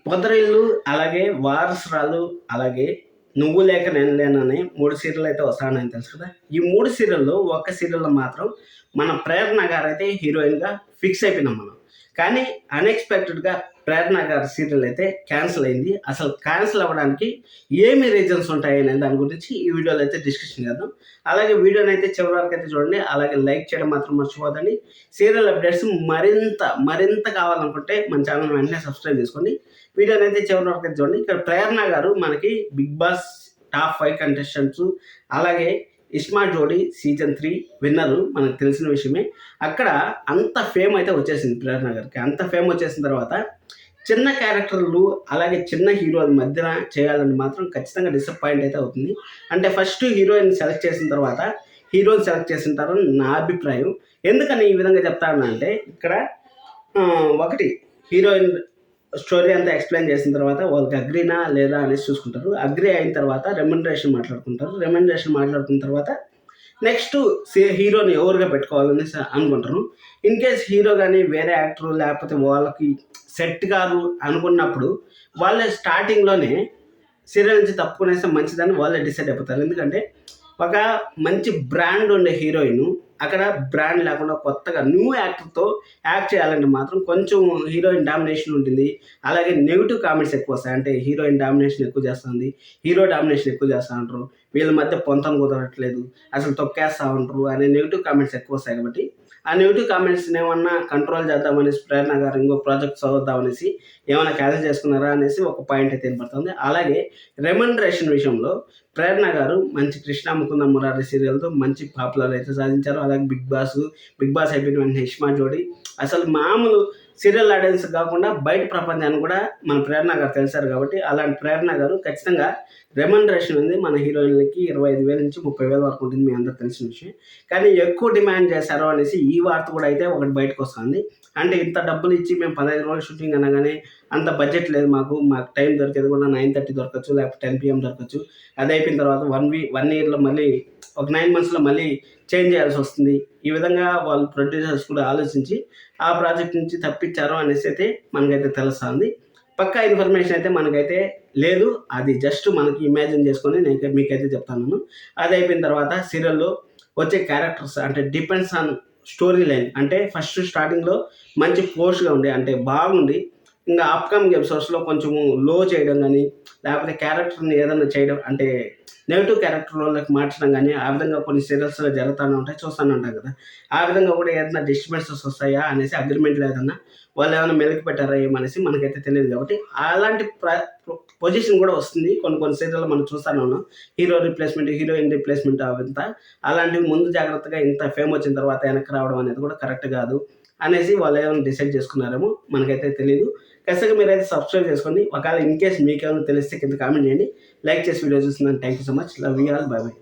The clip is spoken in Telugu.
పొదరిల్లు, అలాగే వారసురాలు, అలాగే నువ్వు లేక నేను లేనని 3 సీరియల్ అయితే వస్తాయని తెలుసు కదా. ఈ 3 సీరియల్‌లో ఒక సీరియల్‌లో మాత్రం మన ప్రేరణ గారైతే హీరోయిన్‌గా ఫిక్స్ అయిపోయినాం మనం. కానీ అన్‌ఎక్స్‌పెక్టెడ్‌గా ప్రేరణ గారి సీరియల్ అయితే క్యాన్సిల్ అయింది. అసలు క్యాన్సిల్ అవ్వడానికి ఏమి రీజన్స్ ఉంటాయనే దాని గురించి ఈ వీడియోలో అయితే డిస్కషన్ చేద్దాం. అలాగే వీడియోని అయితే చివరి వరకు అయితే చూడండి. అలాగే లైక్ చేయడం మాత్రం మర్చిపోవద్దండి. సీరియల్ అప్డేట్స్ మరింత కావాలనుకుంటే మన ఛానల్ వెంటనే సబ్స్క్రైబ్ చేసుకోండి. వీడియోని అయితే చివరి వరకు అయితే చూడండి. ఇక్కడ ప్రేరణ గారు మనకి బిగ్ బాస్ టాప్ 5 కంటెస్టెంట్స్, అలాగే ఇస్మా జోడీ సీజన్ 3 విన్నరు మనకు తెలిసిన విషయమే. అక్కడ అంత ఫేమ్ అయితే వచ్చేసింది ప్రేరణ గారికి. అంత ఫేమ్ వచ్చేసిన తర్వాత చిన్న క్యారెక్టర్లు, అలాగే చిన్న హీరోల మధ్యన చేయాలని మాత్రం ఖచ్చితంగా డిసప్పాయింట్ అయితే అవుతుంది. అంటే ఫస్ట్ హీరోయిన్ సెలెక్ట్ చేసిన తర్వాత హీరోని సెలెక్ట్ చేసింటారని నా అభిప్రాయం. ఎందుకని ఈ విధంగా చెప్తానంటే ఇక్కడ ఒకటి హీరోయిన్ స్టోరీ అంతా ఎక్స్ప్లెయిన్ చేసిన తర్వాత వాళ్ళకి అగ్రీనా లేదా అనేసి చూసుకుంటారు. అగ్రీ అయిన తర్వాత రెమ్యునరేషన్ మాట్లాడుకుంటారు. రెమ్యునరేషన్ మాట్లాడుకున్న తర్వాత నెక్స్ట్ హీరోని ఎవరుగా పెట్టుకోవాలనేసి అనుకుంటారు. ఇన్ కేస్ హీరో కానీ వేరే యాక్టర్ లేకపోతే వాళ్ళకి సెట్ గారు అనుకున్నప్పుడు వాళ్ళే స్టార్టింగ్లోనే సీరియల్ నుంచి తప్పుకునేస్తే మంచిదని వాళ్ళే డిసైడ్ అయిపోతారు. ఎందుకంటే ఒక మంచి బ్రాండ్ ఉండే హీరోయిన్ అక్కడ బ్రాండ్ లేకుండా కొత్తగా న్యూ యాక్టర్తో యాక్ట్ చేయాలంటే మాత్రం కొంచెం హీరోయిన్ డామినేషన్ ఉంటుంది. అలాగే నెగిటివ్ కామెంట్స్ ఎక్కువ వస్తాయి. అంటే హీరోయిన్ డామినేషన్ ఎక్కువ చేస్తుంది, హీరో డామినేషన్ ఎక్కువ చేస్తూ ఉంటారు, వీళ్ళ మధ్య పొంతన కుదరట్లేదు, అసలు తొక్కేస్తూ ఉంటారు అనే నెగిటివ్ కామెంట్స్ ఎక్కువ వస్తాయి. కాబట్టి ఆ నెగిటివ్ కామెంట్స్ని ఏమన్నా కంట్రోల్ చేద్దామనేసి ప్రేరణ గారు ఇంకో ప్రాజెక్ట్ చదువుద్దామనేసి ఏమైనా క్యాన్సిల్ చేసుకున్నారా అనేసి ఒక పాయింట్ అయితే ఏర్పడుతుంది. అలాగే రెమ్యునరేషన్ విషయంలో ప్రేరణ గారు మంచి కృష్ణ ముకుంద మురారి సీరియల్తో మంచి పాపులర్ అయితే సాధించారు. అలాగే బిగ్ బాస్ అయిపోయిన వెంటనే ఇస్మా జోడీ అసలు మామూలు సీరియల్ ఆడియన్స్ కాకుండా బయట ప్రపంచాన్ని కూడా మన ప్రేరణ గారు తెలిసారు. కాబట్టి అలాంటి ప్రేరణ గారు ఖచ్చితంగా రెమ్యునరేషన్ ఉంది మన హీరోయిన్లకి 25,000 నుంచి 30,000 వరకు ఉంటుంది, మీ అందరూ తెలిసిన విషయం. కానీ ఎక్కువ డిమాండ్ చేశారు అనేసి ఈ వార్త కూడా అయితే ఒకటి బయటకు వస్తుంది. అంటే ఇంత డబ్బులు ఇచ్చి మేము 15 రోజులు షూటింగ్ అనగానే అంత బడ్జెట్ లేదు, మాకు టైం దొరికేది కూడా 9:30 దొరకచ్చు, లేకపోతే 10 PM దొరకచ్చు. అది అయిపోయిన తర్వాత 1 ఇయర్లో మళ్ళీ ఒక 9 monthsలో మళ్ళీ చేంజ్ చేయాల్సి వస్తుంది. ఈ విధంగా వాళ్ళు ప్రొడ్యూసర్స్ కూడా ఆలోచించి ఆ ప్రాజెక్ట్ నుంచి తప్పించారు అనేసి అయితే మనకైతే తెలుస్తుంది. పక్కా ఇన్ఫర్మేషన్ అయితే మనకైతే లేదు, అది జస్ట్ మనకి ఇమాజిన్ చేసుకొని నేను మీకైతే చెప్తాను. అది అయిపోయిన తర్వాత సీరియల్లో వచ్చే క్యారెక్టర్స్ అంటే డిపెండ్స్ ఆన్ స్టోరీ లైన్. అంటే ఫస్ట్ స్టార్టింగ్లో మంచి పోస్ట్గా ఉండి అంటే బాగుండి ఇంకా అప్కమింగ్ ఎపిసోడ్స్లో కొంచెము లో చేయడం కానీ, లేకపోతే క్యారెక్టర్ని ఏదైనా చేయడం అంటే నెగిటివ్ క్యారెక్టర్ వాళ్ళకి మార్చడం కానీ, ఆ విధంగా కొన్ని సీరియల్స్లో జరుగుతూనే ఉంటాయి, చూస్తూనే ఉంటాం కదా. ఆ విధంగా కూడా ఏదైనా డిస్టర్బెన్సెస్ వస్తాయా అనేసి అగ్రిమెంట్లో ఏదన్నా వాళ్ళు ఏమైనా మెలికి పెట్టారా ఏమనేసి మనకైతే తెలియదు. కాబట్టి అలాంటి పొజిషన్ కూడా వస్తుంది కొన్ని సీరియల్లో మనం చూస్తూనే ఉన్నాం. హీరో రీప్లేస్మెంట్, హీరోయిన్ రీప్లేస్మెంట్ అవంతా అలాంటివి ముందు జాగ్రత్తగా ఇంత ఫేమ్ వచ్చిన తర్వాత వెనక్కి రావడం అనేది కూడా కరెక్ట్ కాదు అనేసి వాళ్ళు ఏమైనా డిసైడ్ చేసుకున్నారేమో మనకైతే తెలియదు. ఖచ్చితంగా మీరైతే సబ్స్క్రైబ్ చేసుకోండి. ఒకవేళ ఇన్ కేస్ మీకేమైనా తెలిస్తే కింద కామెంట్ చేయండి. లైక్ చేసి వీడియో చూస్తున్నాను. Thank you so much. Love you all. By by.